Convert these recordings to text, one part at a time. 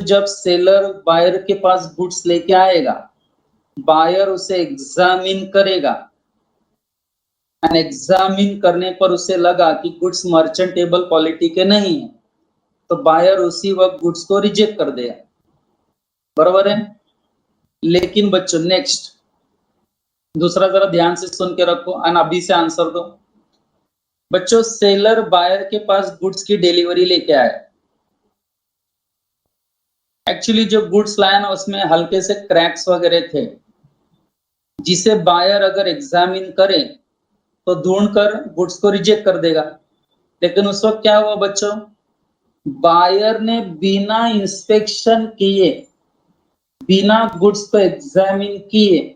जब seller buyer के पास goods लेके आएगा, बायर उसे एग्जामिन करेगा एंड एग्जामिन करने पर उसे लगा कि गुड्स मर्चेंटेबल क्वालिटी के नहीं है, तो बायर उसी वक्त गुड्स को रिजेक्ट कर देगा, बराबर है। लेकिन बच्चों नेक्स्ट दूसरा जरा ध्यान से सुन के रखो एंड अभी से आंसर दो। बच्चों सेलर बायर के पास गुड्स की डिलीवरी लेके आया, एक्चुअली जो गुड्स लाया ना उसमें हल्के से क्रैक्स वगैरह थे, जिसे बायर अगर एग्जामिन करे तो ढूंढकर गुड्स को रिजेक्ट कर देगा। लेकिन उस वक्त क्या हुआ बच्चों, बायर ने बिना इंस्पेक्शन किए, बिना गुड्स को एग्जामिन किए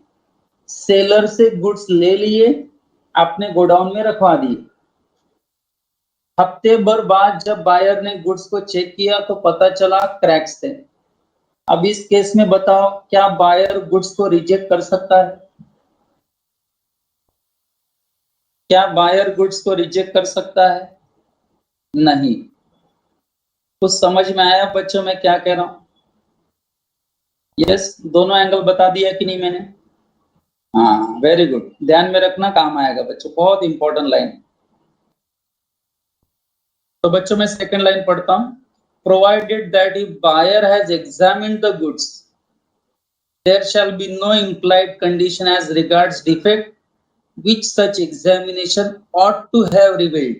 सेलर से गुड्स ले लिए, अपने गोडाउन में रखवा दिए। हफ्ते भर बाद जब बायर ने गुड्स को चेक किया तो पता चला क्रैक्स थे। अब इस केस में बताओ क्या बायर गुड्स को रिजेक्ट कर सकता है? क्या बायर गुड्स को रिजेक्ट कर सकता है? नहीं। कुछ समझ में आया बच्चों मैं क्या कह रहा हूं? यस, दोनों एंगल बता दिया कि नहीं मैंने? हाँ वेरी गुड, ध्यान में रखना, काम आएगा बच्चों, बहुत इंपॉर्टेंट लाइन। तो बच्चों मैं सेकंड लाइन पढ़ता हूं। Provided that if buyer has examined the goods there shall be no implied condition as regards defect which such examination ought to have revealed।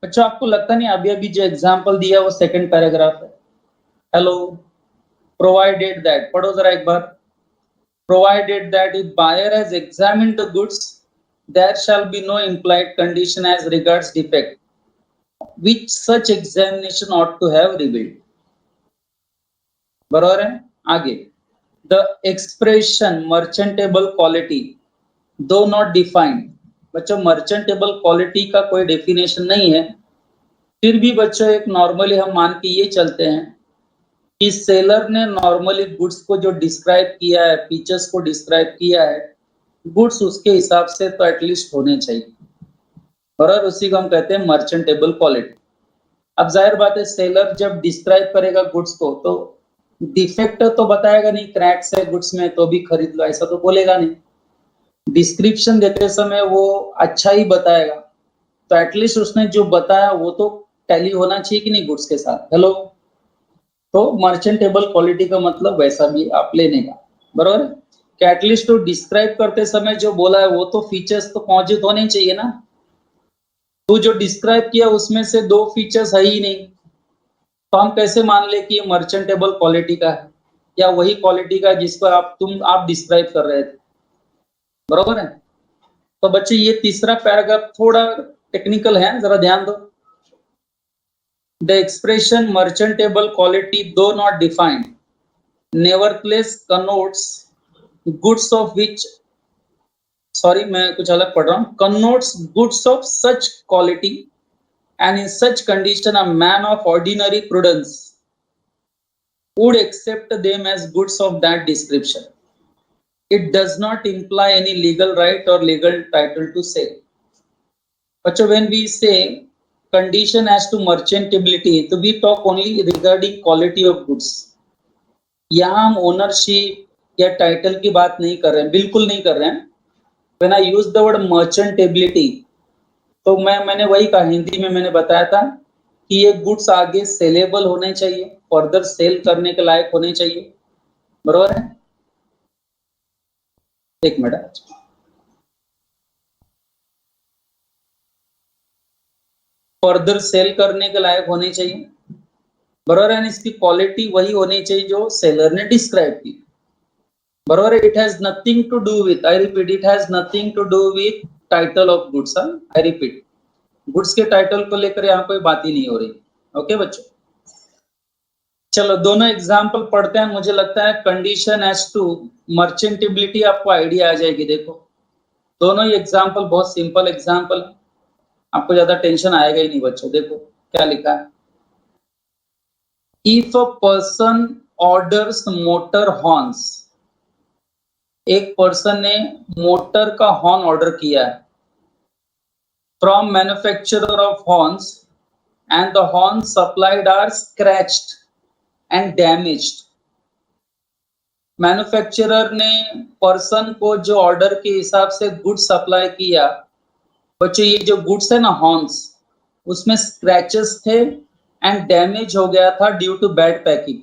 बच्चों आपको लगता नहीं अभी अभी जो एग्जांपल दिया वो सेकंड पैराग्राफ है। हेलो, प्रोवाइडेड दैट पढ़ो जरा एक बार। Provided that if buyer has examined the goods there shall be no implied condition as regards defect which such examination ought to have revealed। बराबर है। आगे, the expression merchantable quality though not defined। बच्चों मर्चेंटेबल quality का कोई definition नहीं है, फिर भी बच्चों एक नॉर्मली हम मान के ये चलते हैं कि सेलर ने नॉर्मली गुड्स को जो डिस्क्राइब किया है, फीचर्स को डिस्क्राइब किया है, गुड्स उसके हिसाब से तो एटलीस्ट होने चाहिए, और उसी को हम कहते हैं मर्चेंटेबल क्वालिटी। अब जाहिर बात है सेलर जब डिस्क्राइब करेगा गुड्स को तो डिफेक्ट तो बताएगा नहीं, क्रैक्स है गुड्स में तो भी खरीद लो ऐसा तो बोलेगा नहीं। डिस्क्रिप्शन देते समय वो अच्छा ही बताएगा, तो एटलीस्ट उसने जो बताया वो तो टैली होना चाहिए कि नहीं गुड्स के साथ। हेलो, तो मर्चेंटेबल क्वालिटी का मतलब वैसा भी आप लेने का, बराबर कि एटलीस्ट तो डिस्क्राइब करते समय जो बोला है वो तो फीचर्स तो मौजूद होने चाहिए ना। तो जो डिस्क्राइब किया उसमें से दो फीचर्स है ही नहीं, तो हम कैसे मान ले कि ये मर्चेंटेबल क्वालिटी का है या वही क्वालिटी का जिसको आप डिस्क्राइब कर रहे थे, बरोबर है। तो बच्चे ये तीसरा पैराग्राफ थोड़ा टेक्निकल है, जरा ध्यान दो। The expression merchantable quality do not defined nevertheless connotes goods of which, sorry मैं कुछ अलग पढ़ रहा हूं, connotes goods of such quality and in such condition a man of ordinary prudence would accept them as goods of that description। It does not imply any legal right or legal title to sale। But when we say condition as to merchantability, तो we talk only regarding quality of goods। यहाँ हम ownership या title की बात नहीं कर रहे हैं, बिल्कुल नहीं कर रहे हैं। When I use the word merchantability, तो मैंने वही कहा, हिंदी में मैंने बताया था कि ये गुड्स आगे सेलेबल होने चाहिए, फर्दर सेल करने के लायक होने चाहिए, बरोबर है। एक मिनट, फर्दर सेल करने के लायक होने चाहिए, बरोबर है। इसकी क्वालिटी वही होनी चाहिए जो सेलर ने डिस्क्राइब की, बरोबर है। It has nothing to do with, I repeat, it has nothing to do with title of goods. I repeat, goods के टाइटल को लेकर यहाँ कोई बात ही नहीं हो रही। ओके बच्चों, चलो दोनों एग्जाम्पल पढ़ते हैं। मुझे लगता है कंडीशन एज टू मर्चेंटेबिलिटी आपको आइडिया आ जाएगी। देखो दोनों ही एग्जाम्पल बहुत सिंपल एग्जाम्पल है, आपको ज्यादा टेंशन आएगा ही नहीं बच्चों। देखो क्या लिखा है, if a person orders motor horns, एक पर्सन ने मोटर का हॉर्न ऑर्डर किया है from manufacturer of horns and the horn supplied are scratched and damaged. Manufacturer ने पर्सन को जो ऑर्डर के हिसाब से गुड्स सप्लाई किया, बच्चों ये जो गुड्स है ना हॉर्न्स, उसमें स्क्रैचेस थे एंड डैमेज हो गया था ड्यू टू बैड पैकिंग,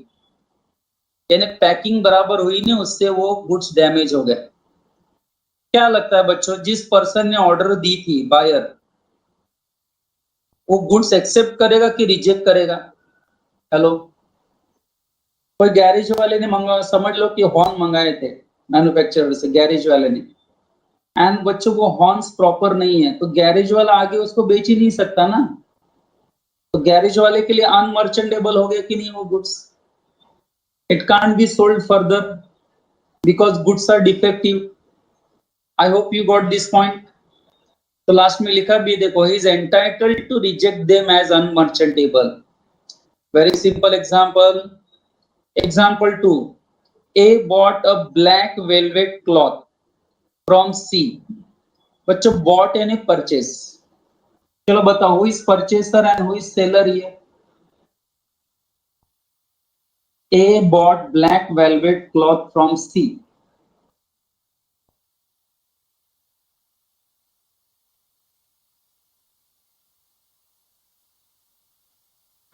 यानी पैकिंग बराबर हुई नहीं, उससे वो गुड्स डैमेज हो गए। क्या लगता है बच्चों, जिस पर्सन ने ऑर्डर दी थी बायर, वो गुड्स एक्सेप्ट करेगा कि रिजेक्ट करेगा? हेलो, कोई गैरेज वाले ने मंगा, समझ लो कि हॉर्न मंगाए थे मैन्युफैक्चरर से, गैरेज वाले ने, एंड बच्चों वो हॉर्न्स प्रॉपर नहीं है, तो गैरेज वाला आगे उसको बेच ही नहीं सकता ना, तो गैरेज वाले के लिए अनमर्चेंटेबल हो गया कि नहीं वो goods? It can't be sold further because goods are defective. I hope you got this point. तो लास्ट में लिखा भी देखो, he is entitled to reject them as unmerchantable. Very simple example, example 2, A bought a black velvet cloth from C। बच्चों bought यानी purchase, चलो बताओ who is purchaser and who is seller here? A bought black velvet cloth from C।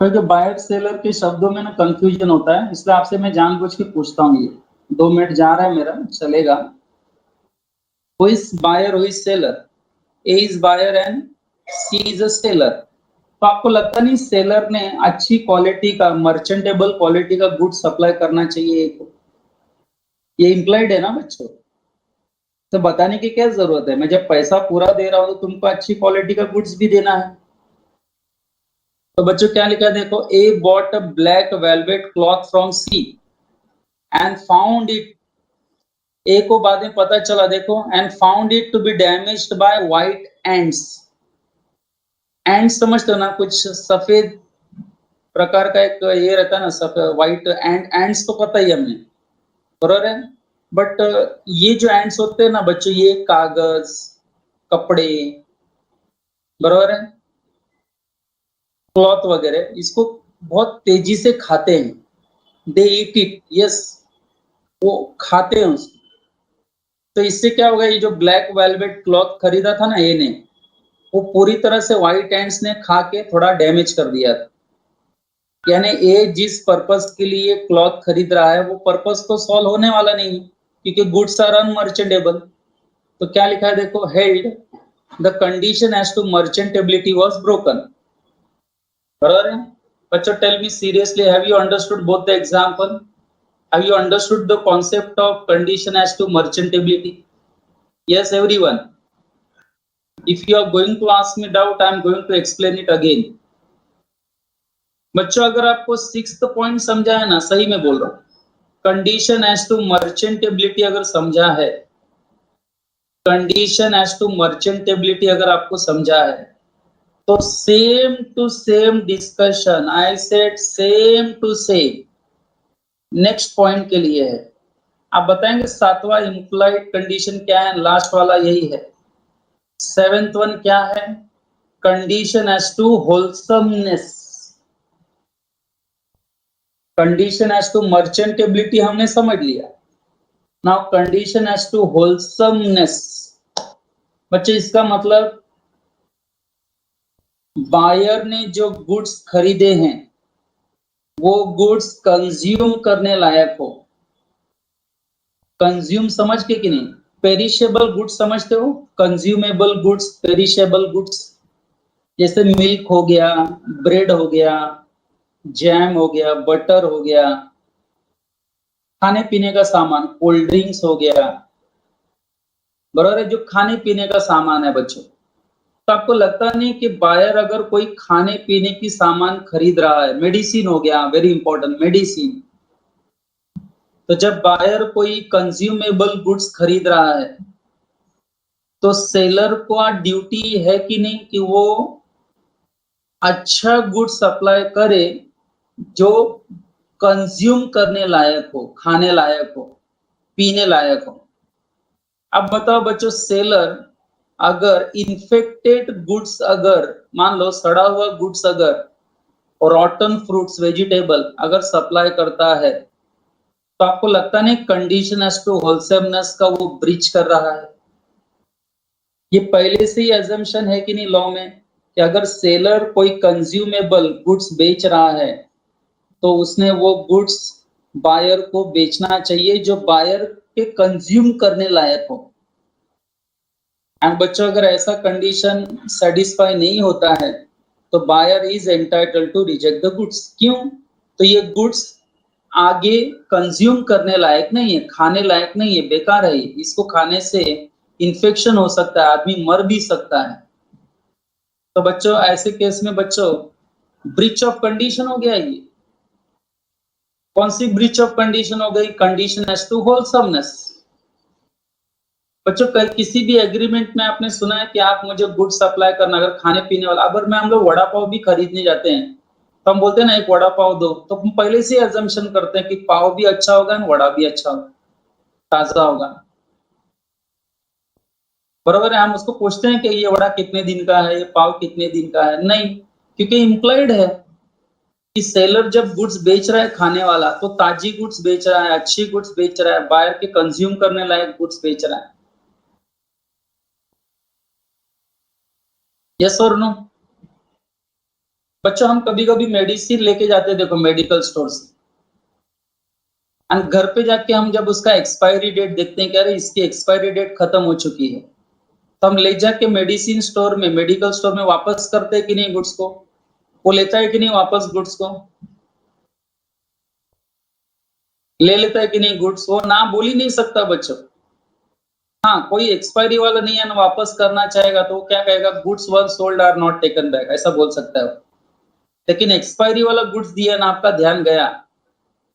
क्योंकि buyer seller के शब्दों में ना confusion होता है, इसलिए आपसे मैं जानबूझ के पूछता हूँ। ये 2 मिनट जा रहा है मेरा, चलेगा। Who is buyer, who is seller? A is buyer and C is a seller। तो आपको लगता नहीं सेलर ने अच्छी क्वालिटी का, मर्चेंटेबल क्वालिटी का गुड सप्लाई करना चाहिए? ये इम्प्लाइड है ना बच्चों, तो बताने की क्या जरूरत है? मैं जब पैसा पूरा दे रहा हूं तो तुमको अच्छी क्वालिटी का गुड्स भी देना है। तो बच्चों क्या लिखा है देखो, A bought a black velvet cloth from C and found it, A को बाद में पता चला देखो, and found it to be damaged by white ants. Ants समझते हो ना, कुछ सफेद प्रकार का एक ये रहता है ना, सफेद व्हाइट एंड्स, तो पता ही हमें, बराबर है। बट ये जो एंड्स होते हैं ना बच्चों, ये कागज, कपड़े, बराबर है, क्लॉथ वगैरह, इसको बहुत तेजी से खाते हैं, दे ईट इट, यस, वो खाते हैं उसको। तो इससे क्या होगा, ये जो ब्लैक वेलवेट क्लॉथ खरीदा था ना ये ने, वो पूरी तरह से व्हाइट एंड्स ने खा के थोड़ा डैमेज कर दिया था। यानी ये जिस पर्पस के लिए क्लॉथ खरीद रहा है वो पर्पस तो सॉल्व होने वाला नहीं, क्योंकि गुड्स आर अनमर्चेंटेबल। तो क्या लिखा है देखो, held the condition as to merchantability was broken. बराबर है बच्चों? Tell me seriously, have you understood both the example? Have you understood the concept of condition as to merchantability? Yes everyone? If you are going to ask me doubt, I am going to explain it again. बच्चों अगर आपको 6th point समझा है ना, सही में बोल रहा हूं, कंडीशन एज टू मर्चेंटेबिलिटी अगर समझा है, कंडीशन एज टू मर्चेंटेबिलिटी अगर आपको समझा है, तो same to same discussion, I said same to same, next point के लिए है। आप बताएंगे 7वां इंप्लाइड कंडीशन क्या है? लास्ट वाला यही है। 7th वन क्या है? Condition as to wholesomeness. Condition as to merchantability हमने समझ लिया, now condition as to wholesomeness. बच्चे इसका मतलब बायर ने जो गुड्स खरीदे हैं वो गुड्स कंज्यूम करने लायक हो। कंज्यूम समझ के कि नहीं? पेरिशेबल गुड्स समझते हो? कंज्यूमेबल गुड्स, पेरिशेबल गुड्स, जैसे मिल्क हो गया, ब्रेड हो गया, जैम हो गया, बटर हो गया, खाने पीने का सामान, कोल्ड ड्रिंक्स हो गया, बराबर है, जो खाने पीने का सामान है बच्चों। तो आपको लगता नहीं कि बायर अगर कोई खाने पीने की सामान खरीद रहा है, मेडिसिन हो गया, वेरी इंपॉर्टेंट, मेडिसिन, तो जब बायर कोई कंज्यूमेबल गुड्स खरीद रहा है तो सेलर को ड्यूटी है कि नहीं कि वो अच्छा गुड सप्लाई करे जो कंज्यूम करने लायक हो, खाने लायक हो, पीने लायक हो। अब बताओ बच्चों, सेलर अगर इन्फेक्टेड गुड्स, अगर मान लो सड़ा हुआ गुड्स अगर रॉटन फ्रूट्स वेजिटेबल अगर सप्लाई करता है तो आपको लगता नहीं कंडीशन एज टू होलसेमनेस का वो ब्रीच कर रहा है? ये पहले से ही अजम्पशन है कि नहीं लॉ में कि अगर सेलर कोई कंज्यूमेबल गुड्स बेच रहा है तो उसने वो गुड्स बायर को बेचना चाहिए जो बायर के कंज्यूम करने लायक हो। एंड बच्चों अगर ऐसा कंडीशन सेटिस्फाई नहीं होता है तो buyer is entitled to reject the goods. क्यों? तो ये गुड्स आगे कंज्यूम करने लायक नहीं है, खाने लायक नहीं है, बेकार है। इसको खाने से इन्फेक्शन हो सकता है, आदमी मर भी सकता है। तो बच्चों ऐसे केस में बच्चों ब्रीच ऑफ कंडीशन हो गया। ये कौन सी ब्रीच ऑफ कंडीशन हो गई? Condition as to wholesomeness. बच्चों किसी भी एग्रीमेंट में आपने सुना है कि आप मुझे गुड सप्लाई करना, अगर खाने पीने वाला, अगर मैं हम लोग वड़ा पाव भी खरीदने जाते हैं तो हम बोलते हैं ना एक वड़ा पाव दो, तो हम पहले से अजम्पशन करते हैं कि पाव भी अच्छा होगा और वड़ा भी अच्छा होगा, ताजा होगा। बराबर है? हम उसको पूछते हैं कि ये वड़ा कितने दिन का है, ये पाव कितने दिन का है? नहीं, क्योंकि इम्प्लाइड है कि सेलर जब गुड्स बेच रहा है खाने वाला तो ताजी गुड्स बेच रहा है, अच्छी गुड्स बेच रहा है, बायर के कंज्यूम करने लायक गुड्स बेच रहा है। यस और नो? बच्चों हम कभी कभी मेडिसिन लेके जाते हैं, देखो मेडिकल स्टोर से, एंड घर पे जाके हम जब उसका एक्सपायरी डेट देखते हैं कि अरे इसकी एक्सपायरी डेट खत्म हो चुकी है, तो हम ले जाके मेडिसिन स्टोर में, मेडिकल स्टोर में वापस करते हैं कि नहीं गुड्स को? वो लेता है कि नहीं वापस गुड्स को? ले लेता है कि नहीं गुड्स? वो ना बोल ही नहीं सकता बच्चों। हाँ, कोई एक्सपायरी वाला नहीं है ना वापस करना चाहेगा तो वो क्या कहेगा? Goods were sold are not taken back, ऐसा बोल सकता है। लेकिन एक्सपायरी वाला गुड्स दिया ना, आपका ध्यान गया,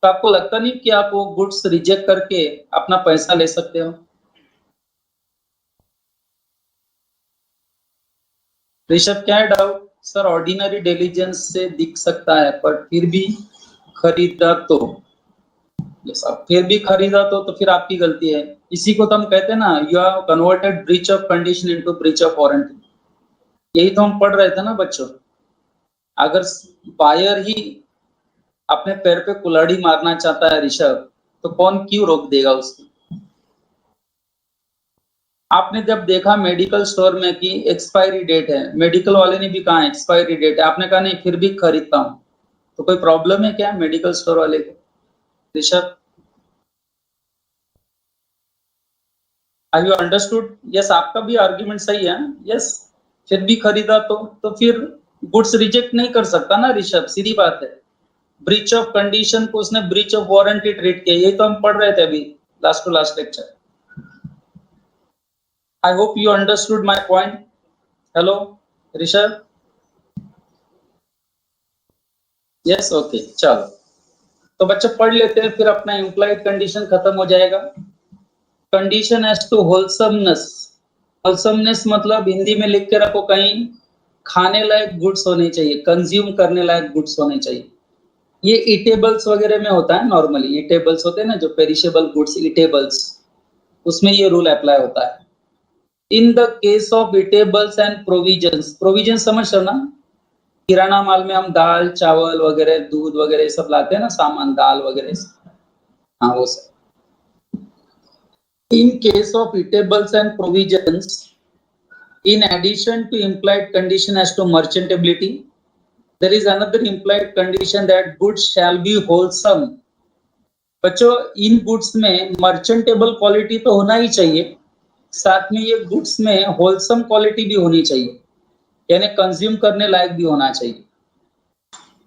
तो आपको लगता नहीं कि आप वो गुड्स रिजेक्ट करके अपना पैसा ले सकते हो? ऋषभ क्या है डाउट? सर ऑर्डिनरी डिलीजेंस से दिख सकता है पर फिर भी खरीदा तो, यस अब फिर भी खरीदा तो फिर आपकी गलती है। इसी को तो हम कहते हैं ना, you have converted breach of condition into breach of warranty. यही तो हम पढ़ रहे थे ना बच्चों। अगर बायर ही अपने पैर पे कुल्हाड़ी मारना चाहता है ऋषभ, तो कौन क्यों रोक देगा उसको? आपने जब देखा मेडिकल स्टोर में कि एक्सपायरी डेट है, मेडिकल वाले ने भी कहा एक्सपायरी डेट है, आपने कहा नहीं फिर भी खरीदता हूं, तो कोई प्रॉब्लम है क्या मेडिकल स्टोर वाले को? Rishabh have you understood? Yes, आपका भी आर्ग्यूमेंट सही है। यस, फिर भी खरीदा तो फिर गुड्स रिजेक्ट नहीं कर सकता ना ऋषभ, सीधी बात है। ब्रीच ऑफ कंडीशन को उसने ब्रीच ऑफ वारंटी ट्रीट किया, ये तो हम पढ़ रहे थे अभी last to last lecture. I hope you understood my point. Hello Rishabh? Yes, okay, चलो तो बच्चे पढ़ लेते हैं, फिर अपना इम्प्लाइड कंडीशन खत्म हो जाएगा। Condition as to wholesomeness. Wholesomeness मतलब हिंदी में लिख के रखो कहीं, खाने लायक गुड्स होने चाहिए, कंज्यूम करने लायक गुड्स होने चाहिए। ये ईटेबल्स वगैरह में होता है, नॉर्मली ईटेबल्स होते हैं ना जो पेरिशेबल गुड्स, ईटेबल्स, उसमें ये रूल अप्लाई होता है। In the case of eatables and provisions, provision समझ रहे हो ना? किराना माल में हम दाल चावल वगैरह, दूध वगैरह सब लाते हैं ना, सामान दाल वगैरह, हाँ वो सब। In case of eatables and provisions, in addition to implied condition as to merchantability, there is another implied condition that goods shall be wholesome. बच्चों इन गुड्स में मर्चेंटेबल क्वालिटी तो होना ही चाहिए, साथ में ये गुड्स में होलसम क्वालिटी भी होनी चाहिए, यानी कंज्यूम करने लायक भी होना चाहिए।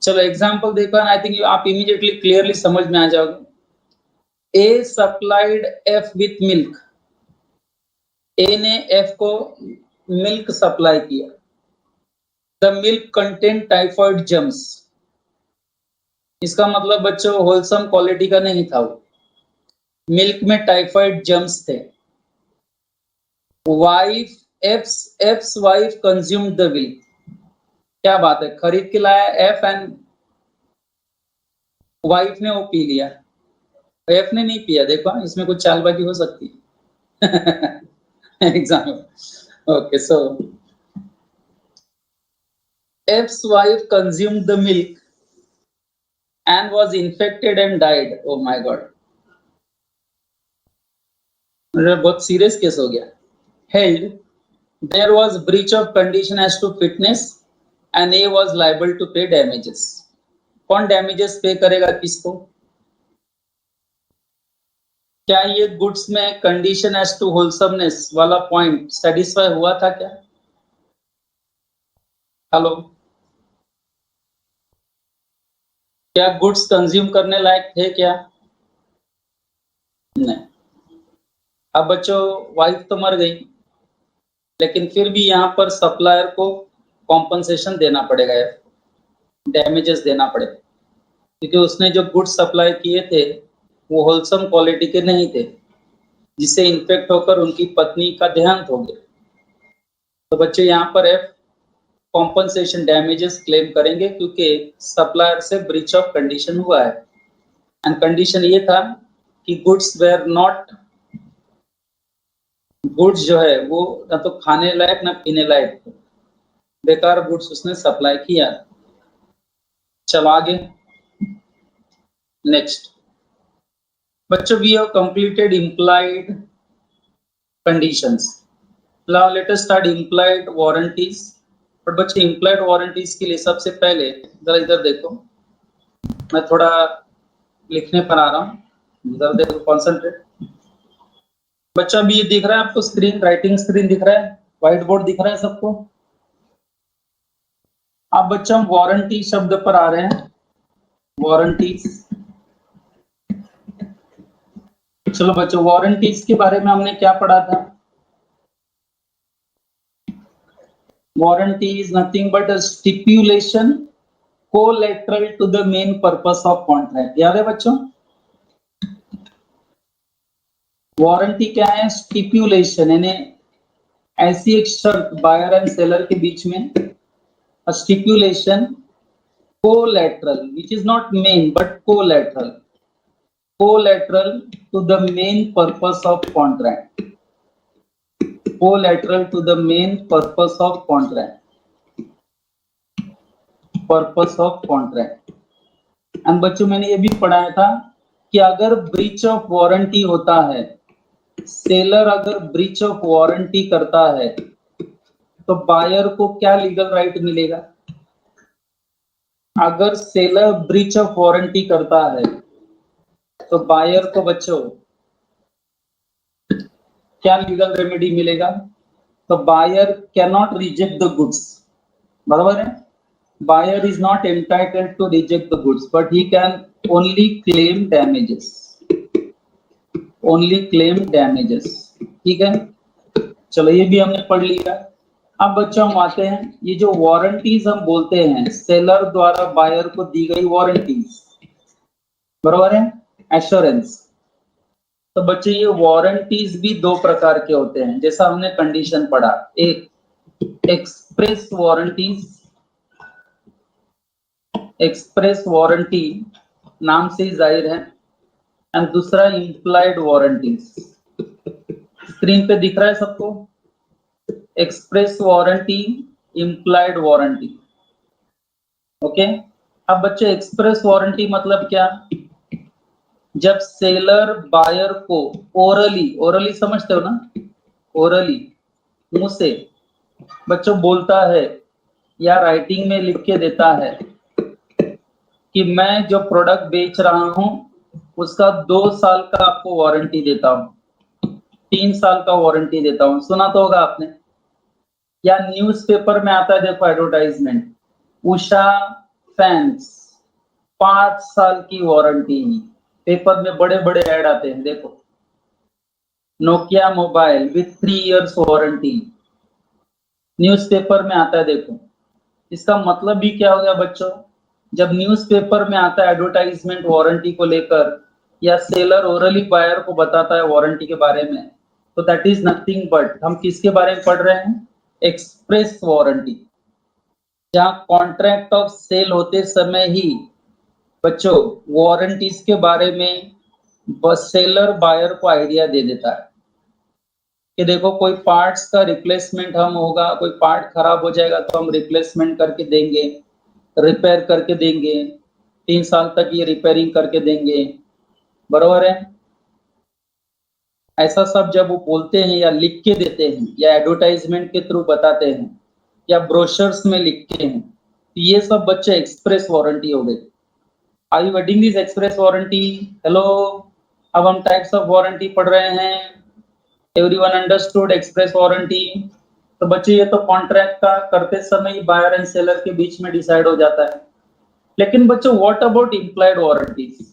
चलो एग्जांपल देखो, आई थिंक आप इमीडिएटली क्लियरली समझ में आ जाओगे। ए सप्लाइड एफ विथ मिल्क, ए ने एफ को मिल्क सप्लाई किया। The milk content typhoid germs, इसका मतलब बच्चों होलसम क्वालिटी का नहीं था वो, मिल्क में टाइफॉइड जर्म्स थे। वाइफ एफ्स वाइफ कंज्यूम्ड द मिल्क, क्या बात है, खरीद के लाया एफ एंड वाइफ ने वो पी लिया, एफ ने नहीं पिया। देखो इसमें कुछ चालबाजी हो सकती है। Example, okay, so F's wife consumed the milk and was infected and died. Oh my God. बहुत सीरियस केस हो गया. Held there was breach of condition as to fitness and A was liable to pay damages. कौन damages पे करेगा किसको? क्या ये goods में कंडीशन एज टू होलसमनेस वाला पॉइंट सेटिस्फाई हुआ था क्या? हेलो, क्या गुड्स कंज्यूम करने लायक थे क्या? नहीं. अब बच्चों वाइफ तो मर गई, लेकिन फिर भी यहाँ पर सप्लायर को कॉम्पनसेशन देना पड़ेगा, डैमेजेस देना पड़ेगा, क्योंकि उसने जो गुड्स सप्लाई किए थे वो होलसम क्वालिटी के नहीं थे, जिससे इन्फेक्ट होकर उनकी पत्नी का देहांत हो गया. तो बच्चे यहाँ पर एफ कॉम्पनसेशन डैमेजेस क्लेम करेंगे, क्योंकि सप्लायर से ब्रीच ऑफ कंडीशन हुआ है. एंड कंडीशन ये था कि गुड्स वेर नॉट, गुड्स जो है वो ना तो खाने लायक ना पीने लायक थे, बेकार गुड्स उसने सप्लाई किया. चलो आगे नेक्स्ट. बच्चों we have completed implied conditions. Now let us start implied warranties. But बच्चे इम्प्लाइड वारंटीज के लिए सबसे पहले जरा इधर देखो, मैं थोड़ा लिखने पर आ रहा हूँ, इधर देखो, कॉन्सेंट्रेट. बच्चा भी ये दिख रहा है आपको स्क्रीन, राइटिंग स्क्रीन दिख रहा है, व्हाइट बोर्ड दिख रहा है सबको? अब बच्चा हम वारंटी शब्द पर आ रहे हैं. वारंटीज. चलो बच्चों, वारंटीज के बारे में हमने क्या पढ़ा था? Warranty is nothing but a stipulation collateral to the main purpose of contract. याद है बच्चों? वारंटी क्या है? स्टिपुलेशन, यानी ऐसी एक शर्त बायर एंड सेलर के बीच में, a stipulation collateral which is not main but collateral to the main purpose of contract, collateral to the main purpose of contract, purpose of contract. And बच्चों मैंने ये भी पढ़ाया था कि अगर ब्रीच ऑफ वारंटी होता है, सेलर अगर ब्रीच ऑफ वारंटी करता है, तो बायर को क्या लीगल राइट मिलेगा? अगर सेलर ब्रीच ऑफ वारंटी करता है तो बायर को बच्चों क्या लीगल रेमेडी मिलेगा? तो buyer can not reject the goods. बराबर है? Buyer is not entitled to reject the goods, but he can only claim damages, only claim damages. ठीक है, चलो ये भी हमने पढ़ लिया. अब बच्चों हम आते हैं, ये जो वारंटीज हम बोलते हैं, सेलर द्वारा बायर को दी गई वारंटीज, बराबर है, एश्योरेंस. तो बच्चे ये वारंटीज भी दो प्रकार के होते हैं, जैसा हमने कंडीशन पढ़ा. एक एक्सप्रेस वारंटीज, एक्सप्रेस वारंटी नाम से ही जाहिर है, एंड दूसरा इंप्लाइड वारंटीज. स्क्रीन पे दिख रहा है सबको? Express warranty, implied warranty. Okay. अब बच्चे एक्सप्रेस वारंटी मतलब क्या? जब सेलर बायर को ओरली, ओरली समझते हो ना, ओरली मुंह से बच्चों बोलता है या राइटिंग में लिख के देता है कि मैं जो प्रोडक्ट बेच रहा हूं उसका 2 साल का आपको वारंटी देता हूं, 3 साल का वारंटी देता हूं. सुना तो होगा आपने. या न्यूज़पेपर में आता है, देखो एडवर्टाइजमेंट, उषा फैंस 5 साल की वारंटी. पेपर में बड़े बड़े ऐड आते हैं, देखो, Nokia mobile with 3 years warranty, newspaper में आता है. देखो इसका मतलब भी क्या हो गया बच्चों? जब न्यूज़पेपर में आता है एडवर्टाइजमेंट वारंटी को लेकर, या सेलर ओरली बायर को बताता है वारंटी के बारे में, तो दैट इज नथिंग बट, हम किसके बारे में पढ़ रहे हैं? Express warranty. जहां कॉन्ट्रैक्ट ऑफ सेल होते समय ही बच्चों वारंटीज के बारे में बस सेलर बायर को आइडिया दे देता है कि देखो कोई पार्ट्स का रिप्लेसमेंट हम होगा, कोई पार्ट खराब हो जाएगा तो हम रिप्लेसमेंट करके देंगे, रिपेयर करके देंगे. 3 साल तक ये रिपेयरिंग करके देंगे, बरोबर है। ऐसा सब जब वो बोलते हैं या लिख के देते हैं या एडवर्टाइजमेंट के थ्रू बताते हैं या ब्रोशर्स में लिखते हैं, तो ये सब बच्चे एक्सप्रेस वारंटी हो गई। Are you waiting this express warranty? Hello, अब हम टाइप्स ऑफ वारंटी पढ़ रहे हैं। Everyone understood express warranty? तो बच्चे ये तो कॉन्ट्रैक्ट का करते समय ही बायर एंड सेलर के बीच में डिसाइड हो जाता है। लेकिन बच्चों व्हाट अबाउट इम्प्लाइड वारंटीज?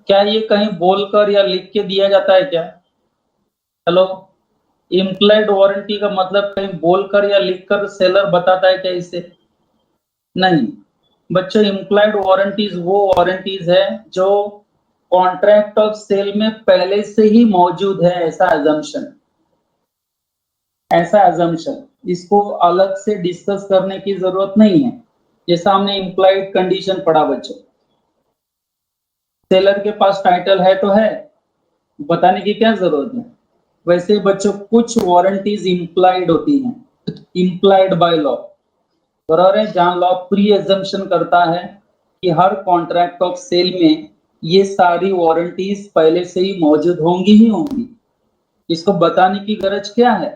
क्या ये कहीं बोलकर या लिख के दिया जाता है क्या? हेलो, इम्प्लाइड वारंटी का मतलब कहीं बोलकर या लिखकर सेलर बताता है क्या इसे? नहीं बच्चों, इम्प्लाइड वारंटीज वो वारंटीज है जो कॉन्ट्रैक्ट ऑफ सेल में पहले से ही मौजूद है, ऐसा अजम्पशन। इसको अलग से डिस्कस करने की जरूरत नहीं है। जैसा हमने इम्प्लाइड कंडीशन पढ़ा बच्चों, सेलर के पास टाइटल है तो है, बताने की क्या जरूरत है। वैसे बच्चों कुछ वारंटीज इम्प्लाइड होती हैं, इम्प्लाइड बाय लॉ, बराबर है, जहां लॉ प्री एजम्पशन करता है कि हर कॉन्ट्रैक्ट ऑफ सेल में ये सारी वारंटीज पहले से ही मौजूद होंगी ही होंगी। इसको बताने की गरज क्या है?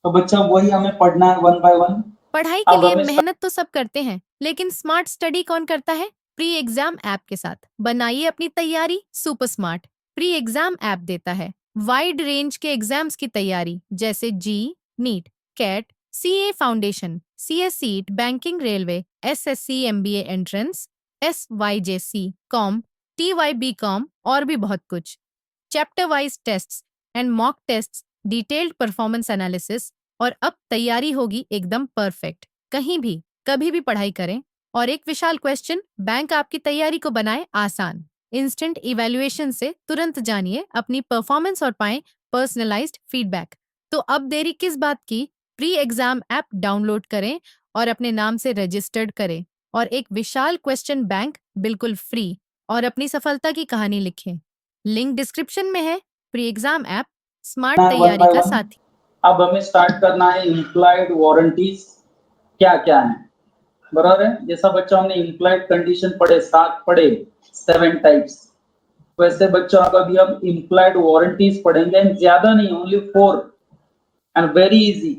तो बच्चा वही हमें पढ़ना है वन बाय वन। पढ़ाई के अब लिए हमें मेहनत तो सब करते हैं, लेकिन स्मार्ट स्टडी कौन करता है? प्री एग्जाम ऐप के साथ बनाइए अपनी तैयारी super smart. Pre exam app देता है वाइड रेंज के एग्जाम्स की तैयारी, जैसे JEE, NEET, CAT, CA foundation, CSEET, banking, railway, SSC, MBA entrance, SYJC, com, TYB com और भी बहुत कुछ। Chapter wise tests and mock tests, detailed performance analysis, और अब तैयारी होगी एकदम परफेक्ट। कहीं भी कभी भी पढ़ाई करें। और एक विशाल क्वेश्चन बैंक आपकी तैयारी को बनाए आसान। इंस्टेंट इवैल्यूएशन से तुरंत जानिए अपनी परफॉर्मेंस और पाएं पर्सनलाइज्ड फीडबैक। तो अब देरी किस बात की? प्री एग्जाम ऐप डाउनलोड करें और अपने नाम से रजिस्टर्ड करें और एक विशाल क्वेश्चन बैंक बिल्कुल फ्री और अपनी सफलता की कहानी लिखें। लिंक डिस्क्रिप्शन में है। Pre exam app smart one तैयारी बाय का वन। साथी। अब हमें स्टार्ट करना है इम्प्लाइड वारंटीज क्या क्या है, बराबर है। जैसा बच्चों हमने इम्प्लाइड कंडीशन पढ़े, 7 पढ़े, 7 टाइप्स, वैसे बच्चों अब अभी हम इम्प्लाइड वारंटीज पढ़ेंगे, ज्यादा नहीं, only 4 and very easy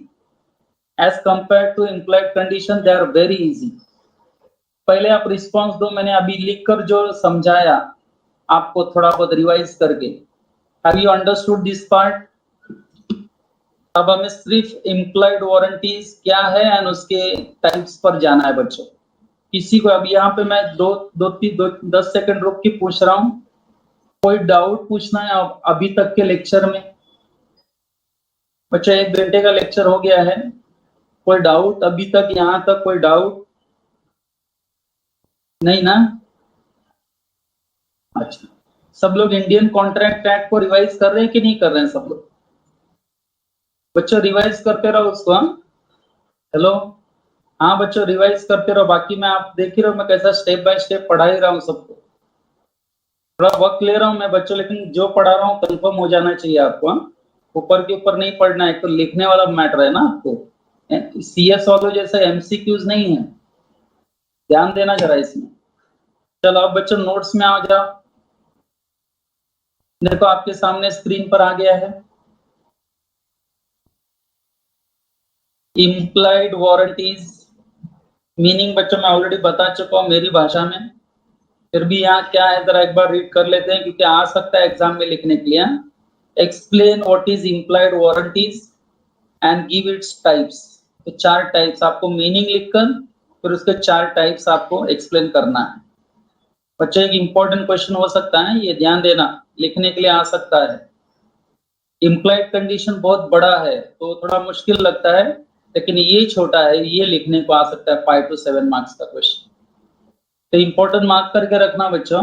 as compare to implied condition, they are very easy. पहले आप रिस्पॉन्स दो, मैंने अभी लिखकर जो समझाया आपको थोड़ा बहुत रिवाइज करके। Have you understood this part? अब हमें सिर्फ इम्प्लाइड वारंटीज क्या है एंड उसके टाइप्स पर जाना है बच्चों। किसी को अभी यहाँ पे मैं 10 सेकंड रुक के पूछ रहा हूँ, कोई डाउट पूछना है अभी तक के लेक्चर में? बच्चों 1 घंटे का लेक्चर हो गया है, कोई डाउट अभी तक, यहाँ तक कोई डाउट नहीं ना? अच्छा, सब लोग इंडियन कॉन्ट्रैक्ट एक्ट को रिवाइज कर रहे हैं कि नहीं कर रहे हैं सब लोग? बच्चों रिवाइज करते रहो उसको। हाँ हेलो, हाँ बच्चों रिवाइज करते रहो। बाकी मैं आप देख ही रहो मैं कैसा स्टेप बाय स्टेप पढ़ा ही रहा हूँ सबको। थोड़ा वक्त ले रहा हूँ मैं बच्चों, लेकिन जो पढ़ा रहा हूँ कंफर्म हो जाना चाहिए आपको। हाँ, ऊपर के ऊपर नहीं पढ़ना है, तो लिखने वाला मैटर है ना आपको। सीएस वालों जैसे एमसीक्यूज नहीं है, ध्यान देना जरा इसमें। चलो अब बच्चों नोट्स में आ जाओ। देखो आपके सामने स्क्रीन पर आ गया है इम्प्लाइड वारंटीज। मीनिंग बच्चों मैं ऑलरेडी बता चुका हूँ मेरी भाषा में, फिर भी यहाँ क्या है जरा एक बार रीड कर लेते हैं, क्योंकि आ सकता है एग्जाम में लिखने के लिए। Explain what is implied warranties and give its types. तो 4 टाइप्स आपको मीनिंग लिखकर फिर उसके 4 टाइप्स आपको एक्सप्लेन करना है। बच्चों एक इंपॉर्टेंट क्वेश्चन हो सकता है, ये ध्यान देना, लिखने के लिए आ सकता है। इम्प्लाइड कंडीशन बहुत बड़ा है तो थोड़ा मुश्किल लगता है, लेकिन ये छोटा है, ये लिखने को आ सकता है 5 to 7 मार्क्स का क्वेश्चन। तो इंपॉर्टेंट मार्क करके रखना बच्चों।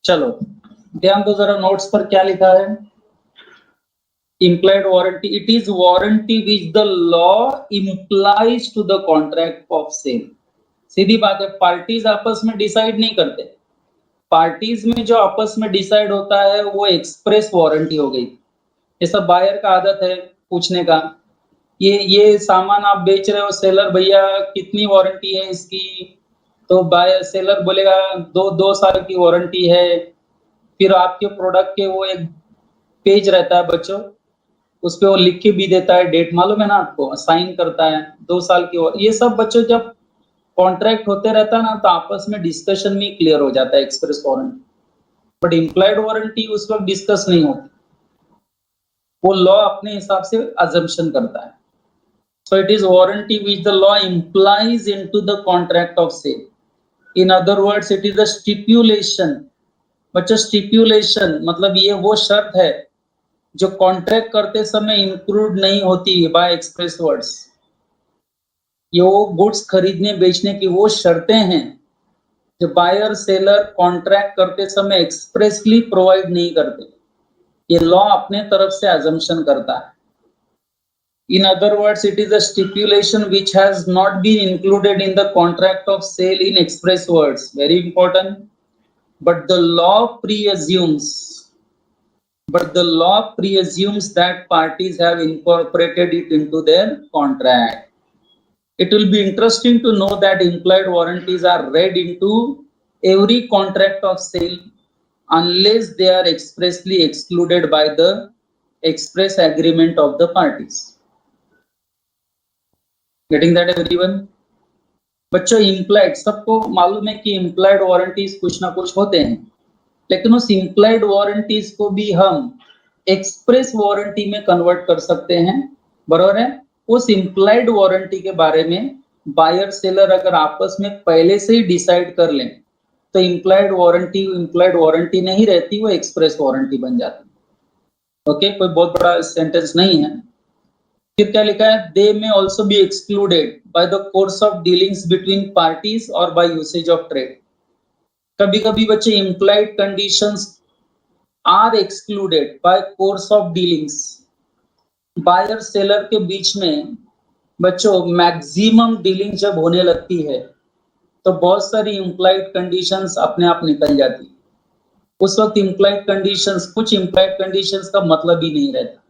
चलो ध्यान दो जरा नोट्स पर क्या लिखा है। implied warranty, it is warranty which the law implies to the contract of sale। सीधी बात है, पार्टीज आपस में डिसाइड नहीं करते, पार्टीज में जो आपस में डिसाइड होता है वो एक्सप्रेस वारंटी हो गई। ये सब बायर का आदत है पूछने का, ये सामान आप बेच रहे हो, सेलर भैया कितनी वारंटी है इसकी, तो बाय सेलर बोलेगा 2 साल की वारंटी है। फिर आपके प्रोडक्ट के वो एक पेज रहता है बच्चों, उस पे वो लिख के भी देता है डेट, मालूम है ना आपको, साइन करता है 2 साल की। ये सब बच्चों जब कॉन्ट्रैक्ट होते रहता है ना, तो आपस में डिस्कशन में क्लियर हो जाता है express warranty. But implied warranty उस वक्त डिस्कस नहीं होती, वो लॉ अपने हिसाब से अजम्पशन करता है। So it is warranty which the law implies into the contract of sale. In other words, it is a stipulation. बच्चों स्टिप्यूलेशन मतलब ये वो शर्त है जो कॉन्ट्रैक्ट करते समय इंक्लूड नहीं होती बाय एक्सप्रेस वर्ड्स। ये वो गुड्स खरीदने बेचने की वो शर्तें हैं जो बायर सेलर कॉन्ट्रैक्ट करते समय एक्सप्रेसली प्रोवाइड नहीं करते। ये लॉ अपने तरफ से अजम्पशन करता है। In other words, it is a stipulation which has not been included in the contract of sale in express words. Very important. But the law presumes that parties have incorporated it into their contract. It will be interesting to know that implied warranties are read into every contract of sale unless they are expressly excluded by the express agreement of the parties. Getting that everyone? बच्चों implied, सबको मालूम है कि implied warranties कुछ ना कुछ होते हैं, लेकिन उस इम्प्लाइड वारंटीज को भी हम एक्सप्रेस वारंटी में कन्वर्ट कर सकते हैं, बराबर है। उस इम्प्लाइड वारंटी के बारे में बायर सेलर अगर आपस में पहले से ही डिसाइड कर लें तो इम्प्लाइड वारंटी नहीं रहती, वो एक्सप्रेस वारंटी बन जाती है। ओके, कोई बहुत बड़ा सेंटेंस नहीं है। फिर क्या लिखा है, दे में also be excluded by the course of dealings between parties और बाय यूसेज ऑफ ट्रेड। कभी कभी बच्चे implied conditions are excluded by course of dealings. Buyer seller के बीच में बच्चों मैक्सिमम डीलिंग जब होने लगती है तो बहुत सारी इम्प्लाइड कंडीशंस अपने आप निकल जाती है। उस वक्त कुछ इम्प्लाइड कंडीशंस का मतलब ही नहीं रहता।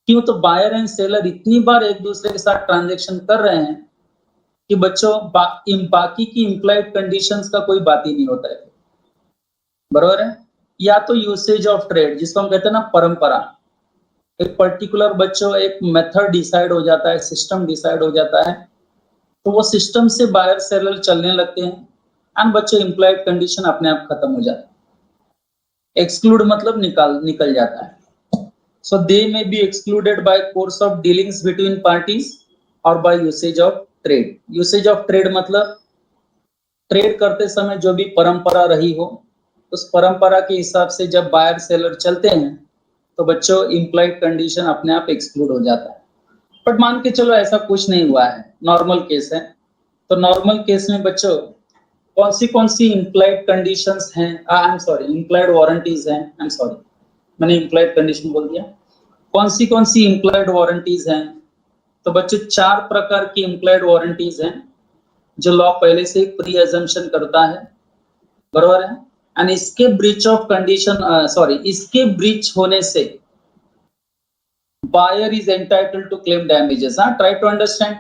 क्यों? तो बायर एंड सेलर इतनी बार एक दूसरे के साथ ट्रांजैक्शन कर रहे हैं कि बच्चों बाकी की इम्प्लाइड कंडीशंस का कोई बात ही नहीं होता है, बराबर है। या तो यूसेज ऑफ ट्रेड, जिसको हम कहते हैं ना परंपरा, एक पर्टिकुलर बच्चों एक मेथड डिसाइड हो जाता है, सिस्टम डिसाइड हो जाता है, तो वो सिस्टम से बायर सेलर चलने लगते हैं एंड बच्चों इम्प्लाइड कंडीशन अपने आप खत्म हो जाता है। एक्सक्लूड मतलब निकल जाता है। So they may be excluded by course of dealings between parties or by usage of trade. Usage of trade मतलब ट्रेड करते समय जो भी परंपरा रही हो, उस परंपरा के हिसाब से जब बायर सेलर चलते हैं तो बच्चों इम्प्लाइड कंडीशन अपने आप एक्सक्लूड हो जाता है। बट मान के चलो ऐसा कुछ नहीं हुआ है, नॉर्मल केस है, तो नॉर्मल केस में बच्चों कौन सी इम्प्लाइड कंडीशंस हैं, I am sorry implied warranties हैं, आई एम सॉरी मैंने इम्प्लाइड कंडीशन बोल दिया। कौन सी इम्प्लाइड वारंटीज हैं? तो बच्चों 4 प्रकार की इम्प्लाइड वारंटीज हैं जो लॉ पहले से प्री अजम्पशन करता है, बराबर है। एंड इसके ब्रीच ऑफ कंडीशन इसके ब्रीच होने से buyer is entitled to claim damages. Try to understand,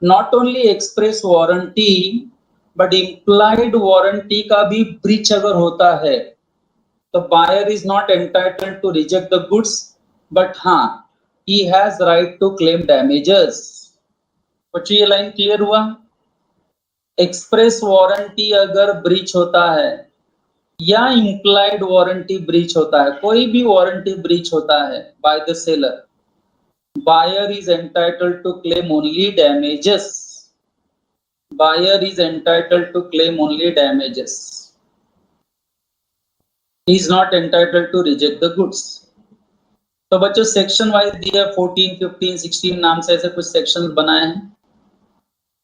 not only express warranty but implied warranty का भी ब्रीच अगर होता है तो buyer is not entitled to reject the goods, but हाँ he has right to claim damages। बच्चों ये line clear हुआ? एक्सप्रेस वारंटी अगर ब्रीच होता है या इम्प्लाइड वारंटी ब्रीच होता है, कोई भी वारंटी ब्रीच होता है by the seller, buyer is entitled to claim only damages. Buyer is entitled to claim only damages, he is not entitled to reject the goods। तो बच्चों सेक्शन वाइज दिया 14, 15, 16 नाम से ऐसे कुछ सेक्शन बनाए हैं,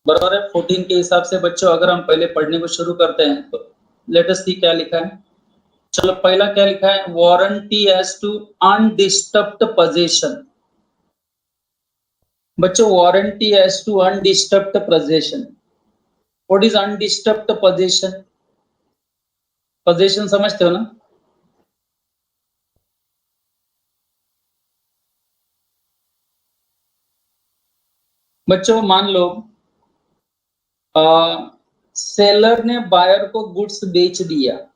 बराबर है। 14 के हिसाब से बच्चों अगर हम पहले पढ़ने को शुरू करते हैं तो लेट अस सी क्या लिखा है। चलो पहला क्या लिखा है, warranty as to undisturbed position. बच्चों warranty as to undisturbed position, what is undisturbed position? Position समझते हो ना? बच्चों मान लो सेलर ने बायर को गुड्स बेच दिया,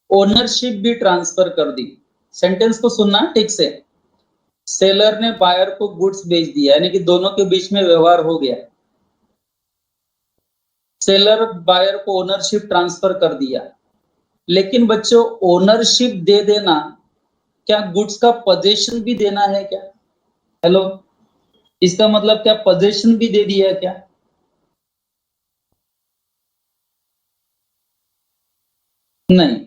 ओनरशिप भी ट्रांसफर कर दी। सेंटेंस को सुनना ठीक से। सेलर ने बायर को गुड्स बेच दिया, यानी कि दोनों के बीच में व्यवहार हो गया। सेलर बायर को ओनरशिप ट्रांसफर कर दिया, लेकिन बच्चों ओनरशिप दे देना, क्या गुड्स का पोजीशन भी देना है क्या? हेलो, इसका मतलब क्या पोजीशन भी दे दिया क्या? नहीं,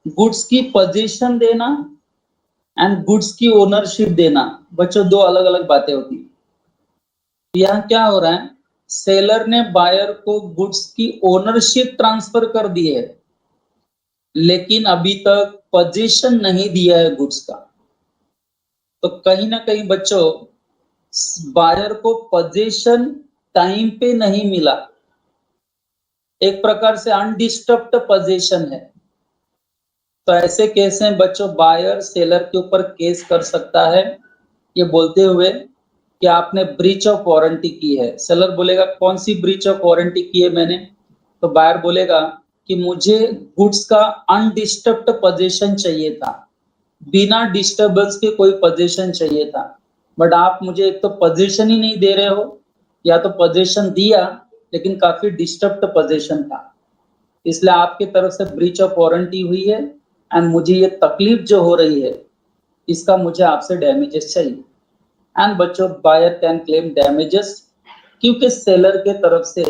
गुड्स की पोजीशन देना एंड गुड्स की ओनरशिप देना बच्चों दो अलग अलग बातें होती है। यहाँ क्या हो रहा है, सेलर ने बायर को गुड्स की ओनरशिप ट्रांसफर कर दी है, लेकिन अभी तक पोजीशन नहीं दिया है गुड्स का। तो कहीं ना कहीं बच्चों बायर को पोजीशन टाइम पे नहीं मिला, एक प्रकार से अनडिस्टर्ब्ड पोजीशन है। तो ऐसे केस में बच्चों बायर सेलर के ऊपर केस कर सकता है, ये बोलते हुए कि आपने ब्रीच ऑफ वारंटी की है। सेलर बोलेगा कौन सी ब्रीच ऑफ वारंटी की है मैंने, तो बायर बोलेगा कि मुझे गुड्स का अनडिस्टर्ब्ड पोजीशन चाहिए था, बिना डिस्टर्बेंस के कोई पोजीशन चाहिए था, बट आप मुझे एक तो पोजीशन ही नहीं दे रहे हो, या तो पोजीशन दिया लेकिन काफी डिस्टर्ब्ड पोजीशन था, इसलिए आपकी तरफ से ब्रीच ऑफ वारंटी हुई है एंड मुझे ये तकलीफ जो हो रही है इसका मुझे आपसे डैमेजेस चाहिए। एंड बच्चों बायर कैन क्लेम डैमेजेस क्योंकि सेलर के तरफ से